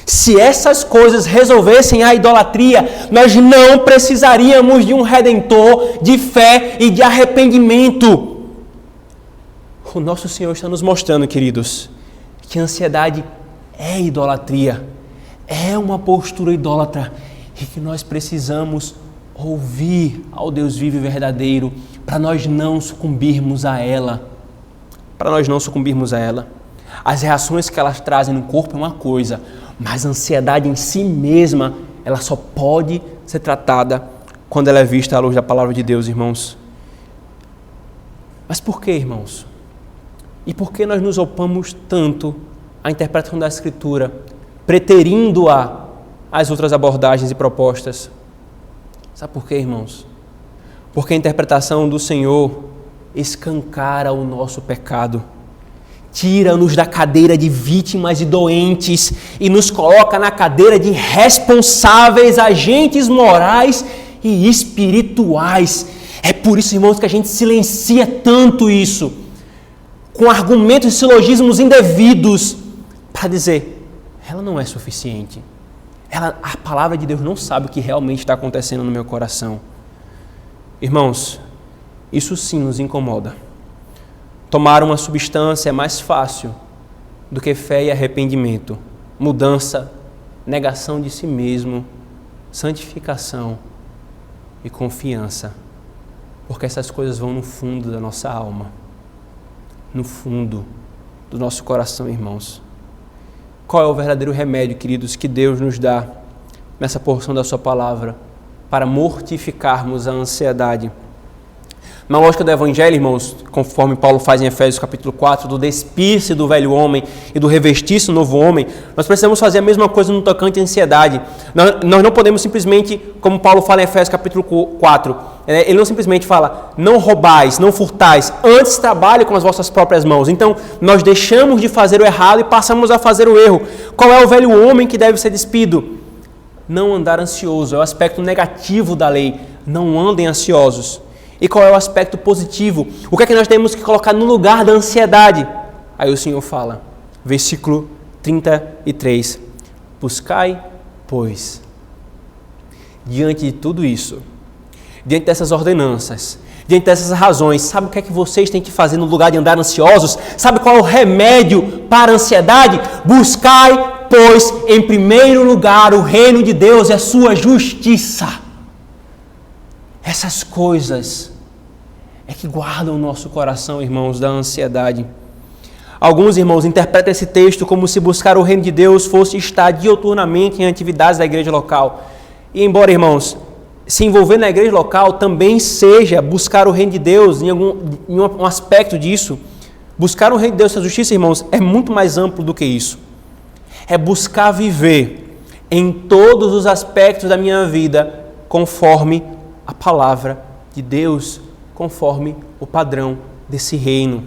Se essas coisas resolvessem a idolatria, nós não precisaríamos de um Redentor, de fé e de arrependimento. O nosso Senhor está nos mostrando, queridos, que a ansiedade é idolatria, é uma postura idólatra e que nós precisamos ouvir ao Deus vivo e verdadeiro para nós não sucumbirmos a ela. As reações que elas trazem no corpo é uma coisa, mas a ansiedade em si mesma, ela só pode ser tratada quando ela é vista à luz da palavra de Deus, irmãos. Mas por que, irmãos? E por que nós nos opomos tanto à interpretação da Escritura, preterindo-a às outras abordagens e propostas? Sabe por quê, irmãos? Porque a interpretação do Senhor escancara o nosso pecado, tira-nos da cadeira de vítimas e doentes e nos coloca na cadeira de responsáveis, agentes morais e espirituais. É por isso, irmãos, que a gente silencia tanto isso, com argumentos e silogismos indevidos, para dizer: ela não é suficiente. A palavra de Deus não sabe o que realmente está acontecendo no meu coração. Irmãos, isso sim nos incomoda. Tomar uma substância é mais fácil do que fé e arrependimento, mudança, negação de si mesmo, santificação e confiança, porque essas coisas vão no fundo da nossa alma, no fundo do nosso coração, irmãos. Qual é o verdadeiro remédio, queridos, que Deus nos dá nessa porção da sua palavra para mortificarmos a ansiedade, Na lógica do Evangelho, irmãos, conforme Paulo faz em Efésios capítulo 4, do despir-se do velho homem e do revestir-se do novo homem, nós precisamos fazer a mesma coisa no tocante à ansiedade. Nós não podemos simplesmente, como Paulo fala em Efésios capítulo 4, ele não simplesmente fala, não roubais, não furtais, antes trabalhe com as vossas próprias mãos. Então, nós deixamos de fazer o errado e passamos a fazer o erro. Qual é o velho homem que deve ser despido? Não andar ansioso, é o aspecto negativo da lei. Não andem ansiosos. E qual é o aspecto positivo? O que é que nós temos que colocar no lugar da ansiedade? Aí o Senhor fala, versículo 33, buscai, pois, diante de tudo isso, diante dessas ordenanças, diante dessas razões, sabe o que é que vocês têm que fazer no lugar de andar ansiosos? Sabe qual é o remédio para a ansiedade? Buscai, pois, em primeiro lugar o reino de Deus e a sua justiça. Essas coisas é que guardam o nosso coração, irmãos, da ansiedade. Alguns irmãos interpretam esse texto como se buscar o reino de Deus fosse estar diuturnamente em atividades da igreja local. E embora, irmãos, se envolver na igreja local também seja buscar o reino de Deus em um aspecto disso, buscar o reino de Deus e a justiça, irmãos, é muito mais amplo do que isso. É buscar viver em todos os aspectos da minha vida conforme a palavra de Deus, conforme o padrão desse reino.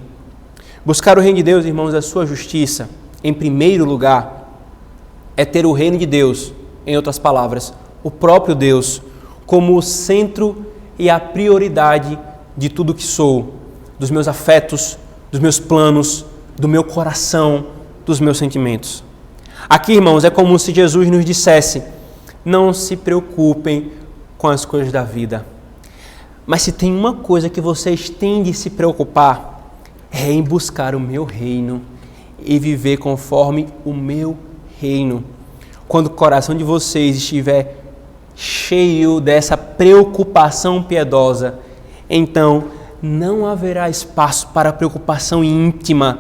Buscar o reino de Deus, irmãos, a sua justiça, em primeiro lugar, é ter o reino de Deus, em outras palavras, o próprio Deus, como o centro e a prioridade de tudo que sou, dos meus afetos, dos meus planos, do meu coração, dos meus sentimentos. Aqui, irmãos, é como se Jesus nos dissesse, não se preocupem com as coisas da vida. Mas se tem uma coisa que vocês têm de se preocupar, é em buscar o meu reino e viver conforme o meu reino. Quando o coração de vocês estiver cheio dessa preocupação piedosa, então não haverá espaço para preocupação íntima,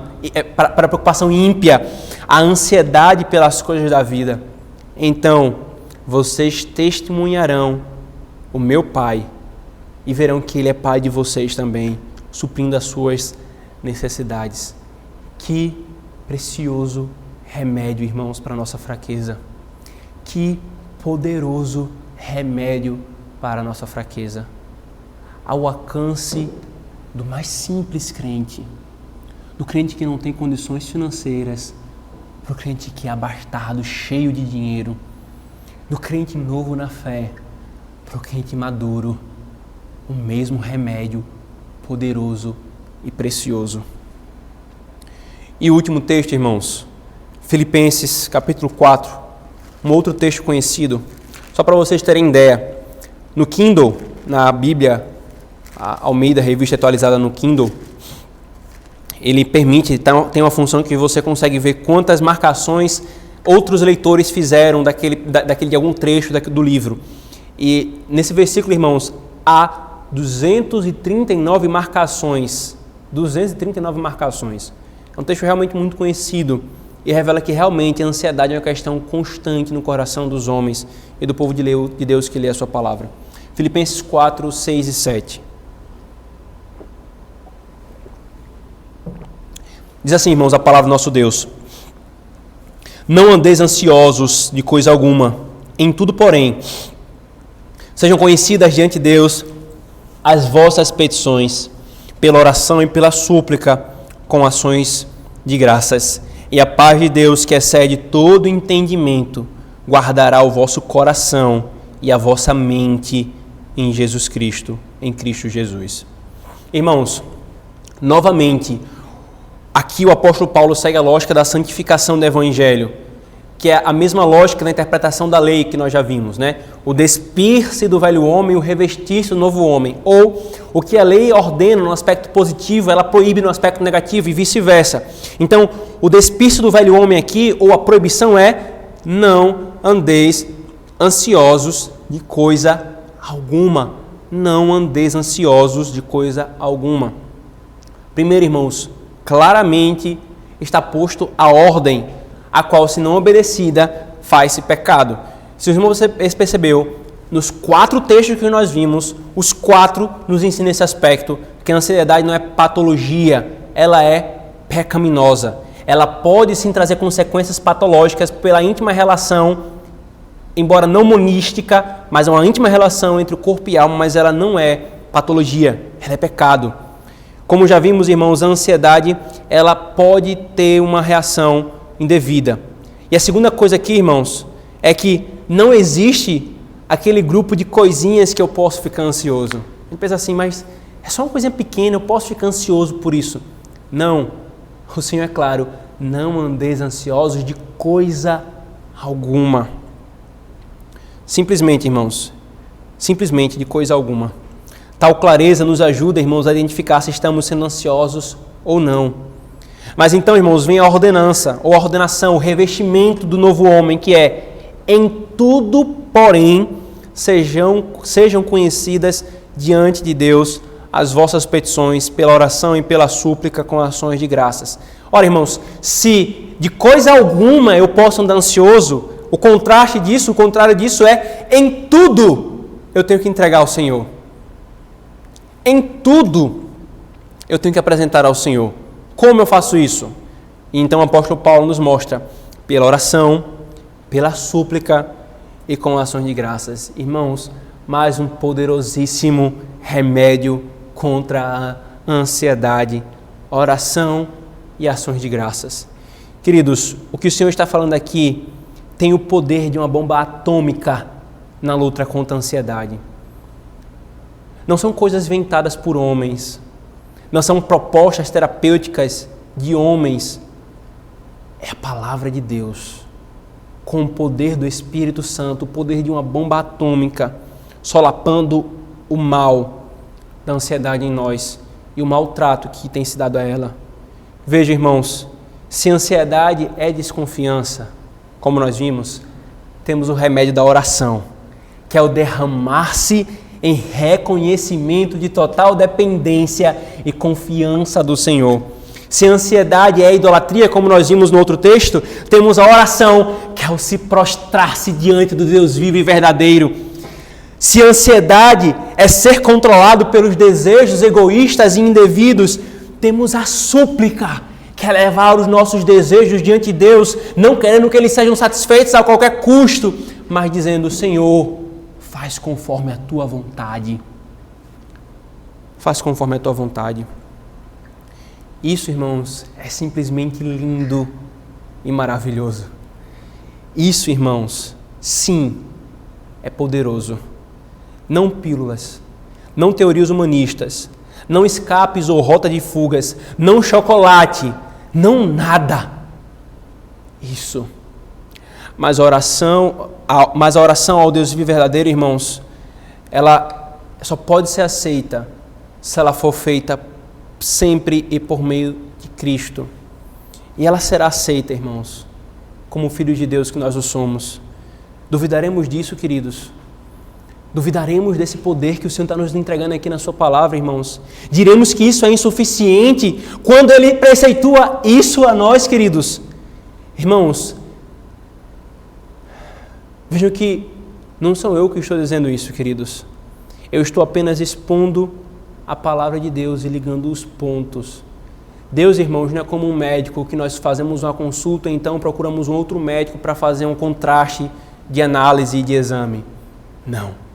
para preocupação ímpia, a ansiedade pelas coisas da vida. Então, vocês testemunharão o meu Pai e verão que Ele é Pai de vocês também, suprindo as suas necessidades. Que precioso remédio, irmãos, para a nossa fraqueza. Que poderoso remédio para a nossa fraqueza. Ao alcance do mais simples crente, do crente que não tem condições financeiras, para o crente que é abastado, cheio de dinheiro, do crente novo na fé, para o crente maduro, o mesmo remédio poderoso e precioso. E o último texto, irmãos, Filipenses capítulo 4, um outro texto conhecido, só para vocês terem ideia. No Kindle, na Bíblia, a Almeida, revista atualizada no Kindle, ele permite, tem uma função que você consegue ver quantas marcações outros leitores fizeram de algum trecho do livro. E nesse versículo, irmãos, há 239 marcações. 239 marcações. É um texto realmente muito conhecido e revela que realmente a ansiedade é uma questão constante no coração dos homens e do povo de Deus que lê a sua palavra. Filipenses 4, 6 e 7. Diz assim, irmãos, a palavra do nosso Deus. Não andeis ansiosos de coisa alguma, em tudo, porém, sejam conhecidas diante de Deus as vossas petições, pela oração e pela súplica, com ações de graças. E a paz de Deus, que excede todo entendimento, guardará o vosso coração e a vossa mente em Jesus Cristo, em Cristo Jesus. Irmãos, novamente, aqui o apóstolo Paulo segue a lógica da santificação do Evangelho, que é a mesma lógica da interpretação da lei que nós já vimos, né? O despir-se do velho homem e o revestir-se do novo homem. Ou o que a lei ordena no aspecto positivo, ela proíbe no aspecto negativo e vice-versa. Então, o despir-se do velho homem aqui, ou a proibição é, não andeis ansiosos de coisa alguma. Não andeis ansiosos de coisa alguma. Primeiro, irmãos, claramente está posto a ordem, a qual, se não obedecida, faz-se pecado. Se o irmão você percebeu, nos 4 textos que nós vimos, os 4 nos ensinam esse aspecto porque a ansiedade não é patologia, ela é pecaminosa. Ela pode sim trazer consequências patológicas pela íntima relação, embora não monística, mas é uma íntima relação entre o corpo e a alma, mas ela não é patologia, ela é pecado. Como já vimos, irmãos, a ansiedade, ela pode ter uma reação indevida. E a segunda coisa aqui, irmãos, é que não existe aquele grupo de coisinhas que eu posso ficar ansioso. A gente pensa assim, mas é só uma coisinha pequena, eu posso ficar ansioso por isso. Não, o Senhor é claro, não andeis ansiosos de coisa alguma. Simplesmente, irmãos, simplesmente de coisa alguma. Tal clareza nos ajuda, irmãos, a identificar se estamos sendo ansiosos ou não. Mas então, irmãos, vem a ordenança, ou a ordenação, o revestimento do novo homem, que é: em tudo, porém, sejam conhecidas diante de Deus as vossas petições, pela oração e pela súplica com ações de graças. Ora, irmãos, se de coisa alguma eu posso andar ansioso, o contrário disso é: em tudo eu tenho que entregar ao Senhor. Em tudo eu tenho que apresentar ao Senhor. Como eu faço isso? E então o apóstolo Paulo nos mostra: pela oração, pela súplica e com ações de graças. Irmãos, mais um poderosíssimo remédio contra a ansiedade, oração e ações de graças. Queridos, o que o Senhor está falando aqui tem o poder de uma bomba atômica na luta contra a ansiedade. Não são coisas inventadas por homens, não são propostas terapêuticas de homens, é a palavra de Deus, com o poder do Espírito Santo, o poder de uma bomba atômica, solapando o mal da ansiedade em nós e o maltrato que tem se dado a ela. Veja, irmãos, se a ansiedade é desconfiança, como nós vimos, temos o remédio da oração, que é o derramar-se em reconhecimento de total dependência e confiança do Senhor. Se a ansiedade é idolatria, como nós vimos no outro texto, temos a oração, que é o se prostrar-se diante do Deus vivo e verdadeiro. Se a ansiedade é ser controlado pelos desejos egoístas e indevidos, temos a súplica, que é levar os nossos desejos diante de Deus, não querendo que eles sejam satisfeitos a qualquer custo, mas dizendo: Senhor, faz conforme a tua vontade. Faz conforme a tua vontade. Isso, irmãos, é simplesmente lindo e maravilhoso. Isso, irmãos, sim, é poderoso. Não pílulas, não teorias humanistas, não escapes ou rota de fugas, não chocolate, não nada. Isso. Mas a oração ao Deus vivo e verdadeiro, irmãos, ela só pode ser aceita se ela for feita sempre e por meio de Cristo. E ela será aceita, irmãos, como filhos de Deus que nós o somos. Duvidaremos disso, queridos? Duvidaremos desse poder que o Senhor está nos entregando aqui na sua palavra, irmãos? Diremos que isso é insuficiente quando Ele preceitua isso a nós, queridos? Irmãos, vejam que não sou eu que estou dizendo isso, queridos. Eu estou apenas expondo a palavra de Deus e ligando os pontos. Deus, irmãos, não é como um médico que nós fazemos uma consulta e então procuramos um outro médico para fazer um contraste de análise e de exame. Não.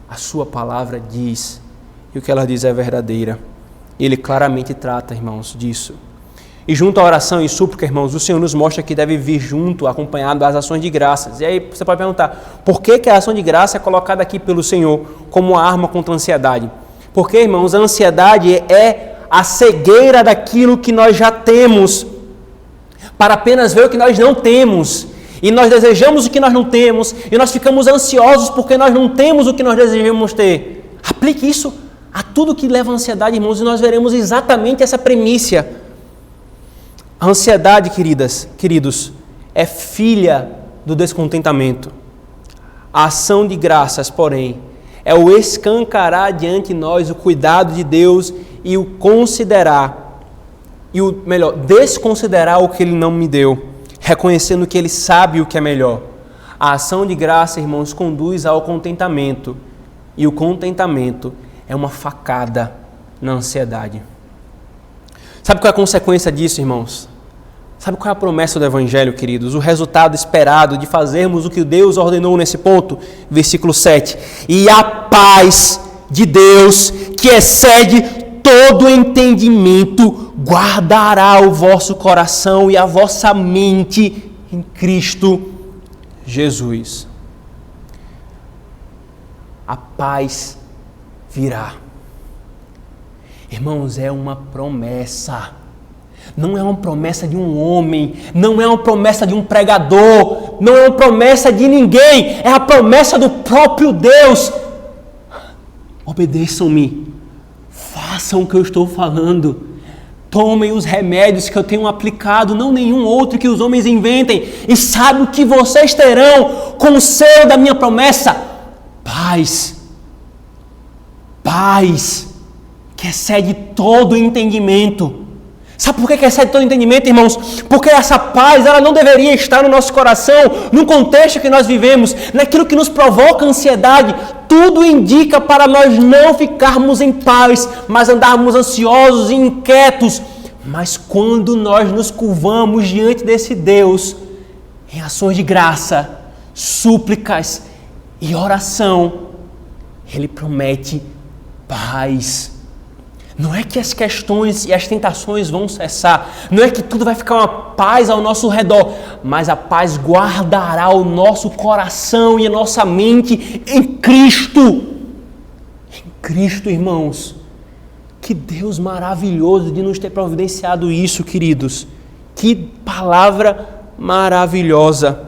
A sua palavra diz, e o que ela diz é verdadeira. Ele claramente trata, irmãos, disso. E junto à oração e súplica, irmãos, o Senhor nos mostra que deve vir junto, acompanhado das ações de graças. E aí você pode perguntar, por que a ação de graça é colocada aqui pelo Senhor como uma arma contra a ansiedade? Porque, irmãos, a ansiedade é a cegueira daquilo que nós já temos, para apenas ver o que nós não temos. E nós desejamos o que nós não temos, e nós ficamos ansiosos porque nós não temos o que nós desejamos ter. Aplique isso a tudo que leva à ansiedade, irmãos, e nós veremos exatamente essa premissa. A ansiedade, queridos, é filha do descontentamento. A ação de graças, porém, é o escancarar diante de nós o cuidado de Deus e o considerar, desconsiderar o que Ele não me deu, reconhecendo que Ele sabe o que é melhor. A ação de graça, irmãos, conduz ao contentamento, e o contentamento é uma facada na ansiedade. Sabe qual é a consequência disso, irmãos? Sabe qual é a promessa do Evangelho, queridos? O resultado esperado de fazermos o que Deus ordenou nesse ponto? Versículo 7. E a paz de Deus, que excede todo entendimento, guardará o vosso coração e a vossa mente em Cristo Jesus. A paz virá. Irmãos, é uma promessa. Não é uma promessa de um homem, não é uma promessa de um pregador, não é uma promessa de ninguém, é a promessa do próprio Deus. Obedeçam-me, façam o que eu estou falando, tomem os remédios que eu tenho aplicado, não nenhum outro que os homens inventem, e sabe o que vocês terão com o selo da minha promessa? Paz, que excede todo entendimento. Sabe por que excede todo entendimento, irmãos? Porque essa paz, ela não deveria estar no nosso coração, no contexto que nós vivemos, naquilo que nos provoca ansiedade. Tudo indica para nós não ficarmos em paz, mas andarmos ansiosos e inquietos. Mas quando nós nos curvamos diante desse Deus, em ações de graça, súplicas e oração, Ele promete paz. Não é que as questões e as tentações vão cessar, não é que tudo vai ficar uma paz ao nosso redor, mas a paz guardará o nosso coração e a nossa mente em Cristo. Em Cristo, irmãos. Que Deus maravilhoso de nos ter providenciado isso, queridos. Que palavra maravilhosa.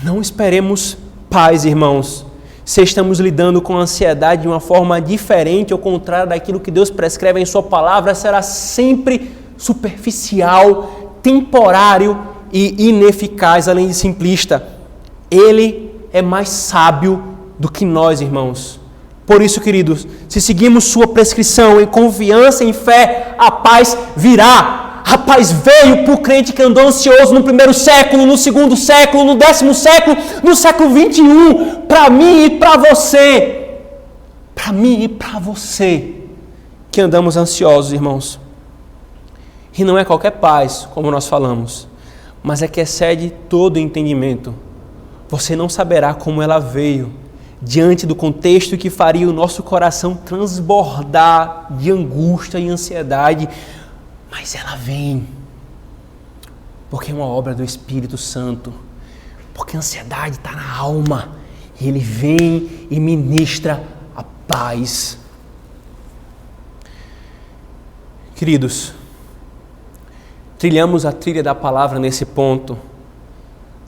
Não esperemos paz, irmãos, se estamos lidando com a ansiedade de uma forma diferente ou contrária daquilo que Deus prescreve em sua palavra, será sempre superficial, temporário e ineficaz, além de simplista. Ele é mais sábio do que nós, irmãos. Por isso, queridos, se seguimos sua prescrição em confiança e em fé, a paz virá. A paz veio para o crente que andou ansioso no primeiro século, no segundo século, no 10º século, no século 21, para mim e para você. Para mim e para você, que andamos ansiosos, irmãos. E não é qualquer paz, como nós falamos, mas é que excede todo entendimento. Você não saberá como ela veio, diante do contexto que faria o nosso coração transbordar de angústia e ansiedade, mas ela vem, porque é uma obra do Espírito Santo, porque a ansiedade está na alma, e Ele vem e ministra a paz. Queridos, trilhamos a trilha da palavra nesse ponto.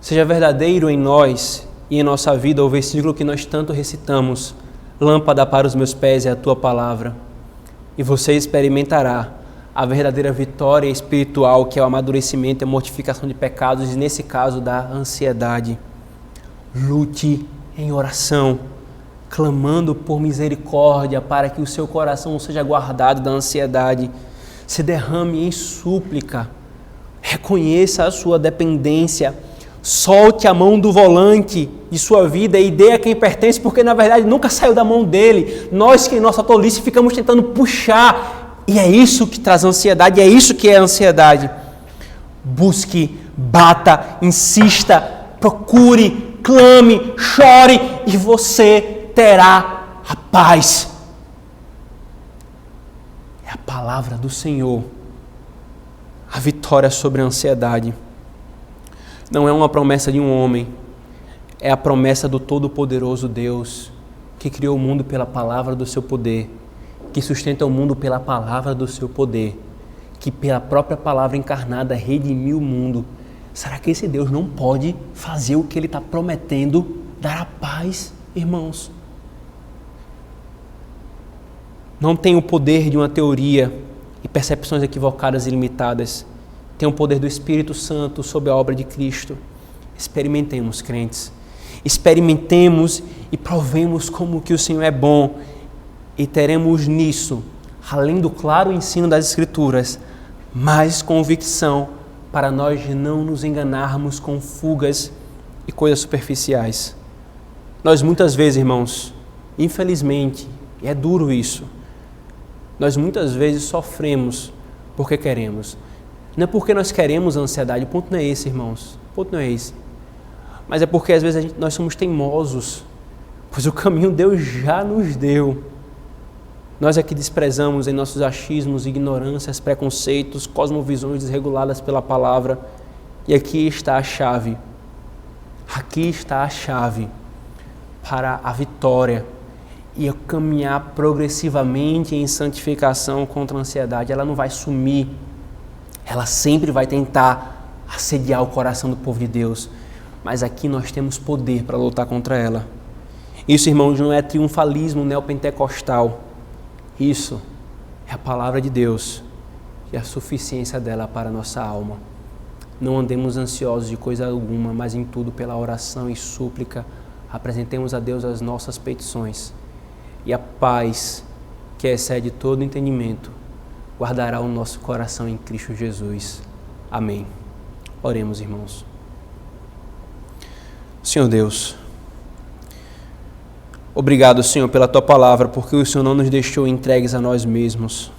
Seja verdadeiro em nós e em nossa vida o versículo que nós tanto recitamos: lâmpada para os meus pés é a tua palavra, e você experimentará a verdadeira vitória espiritual, que é o amadurecimento e a mortificação de pecados, e nesse caso da ansiedade. Lute em oração, clamando por misericórdia para que o seu coração seja guardado da ansiedade. Se derrame em súplica, reconheça a sua dependência, solte a mão do volante de sua vida e dê a quem pertence, porque na verdade nunca saiu da mão dele. Nós que em nossa tolice ficamos tentando puxar, e é isso que traz ansiedade, é isso que é ansiedade. Busque, bata, insista, procure, clame, chore e você terá a paz. É a palavra do Senhor, a vitória sobre a ansiedade. Não é uma promessa de um homem, é a promessa do Todo-Poderoso Deus, que criou o mundo pela palavra do seu poder, que sustenta o mundo pela palavra do seu poder, que pela própria palavra encarnada redimiu o mundo. Será que esse Deus não pode fazer o que Ele está prometendo, dar a paz, irmãos? Não tem o poder de uma teoria e percepções equivocadas e limitadas. Tem o poder do Espírito Santo sob a obra de Cristo. Experimentemos, crentes. Experimentemos e provemos como que o Senhor é bom. E teremos nisso, além do claro ensino das Escrituras, mais convicção para nós não nos enganarmos com fugas e coisas superficiais. Nós muitas vezes, irmãos, infelizmente, e é duro isso, Nós muitas vezes sofremos porque queremos. Não é porque nós queremos a ansiedade, o ponto não é esse, irmãos. O ponto não é esse. Mas é porque às vezes nós somos teimosos, pois o caminho Deus já nos deu. Nós é que desprezamos em nossos achismos, ignorâncias, preconceitos, cosmovisões desreguladas pela palavra. E aqui está a chave. Aqui está a chave para a vitória e eu caminhar progressivamente em santificação contra a ansiedade. Ela não vai sumir. Ela sempre vai tentar assediar o coração do povo de Deus. Mas aqui nós temos poder para lutar contra ela. Isso, irmãos, não é triunfalismo neopentecostal. Isso é a palavra de Deus e a suficiência dela para a nossa alma. Não andemos ansiosos de coisa alguma, mas em tudo pela oração e súplica apresentemos a Deus as nossas petições. E a paz, que excede todo entendimento, guardará o nosso coração em Cristo Jesus. Amém. Oremos, irmãos. Senhor Deus, obrigado, Senhor, pela Tua palavra, porque o Senhor não nos deixou entregues a nós mesmos.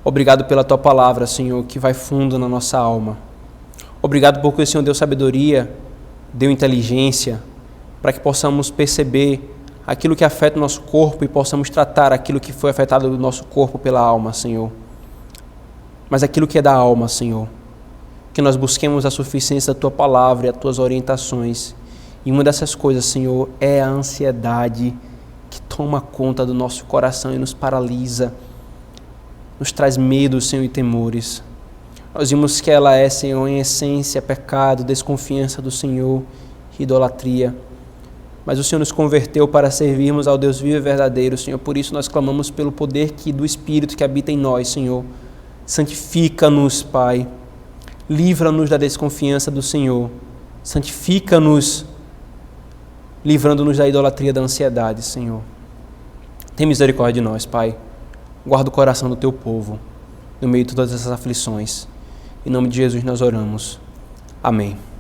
Obrigado pela Tua palavra, Senhor, que vai fundo na nossa alma. Obrigado porque o Senhor deu sabedoria, deu inteligência, para que possamos perceber aquilo que afeta o nosso corpo e possamos tratar aquilo que foi afetado do nosso corpo pela alma, Senhor. Mas aquilo que é da alma, Senhor, que nós busquemos a suficiência da Tua palavra e as Tuas orientações. E uma dessas coisas, Senhor, é a ansiedade que toma conta do nosso coração e nos paralisa, nos traz medo, Senhor, e temores. Nós vimos que ela é, Senhor, em essência, pecado, desconfiança do Senhor, idolatria. Mas o Senhor nos converteu para servirmos ao Deus vivo e verdadeiro, Senhor. Por isso nós clamamos pelo poder do Espírito que habita em nós, Senhor. Santifica-nos, Pai. Livra-nos da desconfiança do Senhor. Santifica-nos, livrando-nos da idolatria, da ansiedade, Senhor. Tem misericórdia de nós, Pai. Guarda o coração do Teu povo no meio de todas essas aflições. Em nome de Jesus nós oramos. Amém.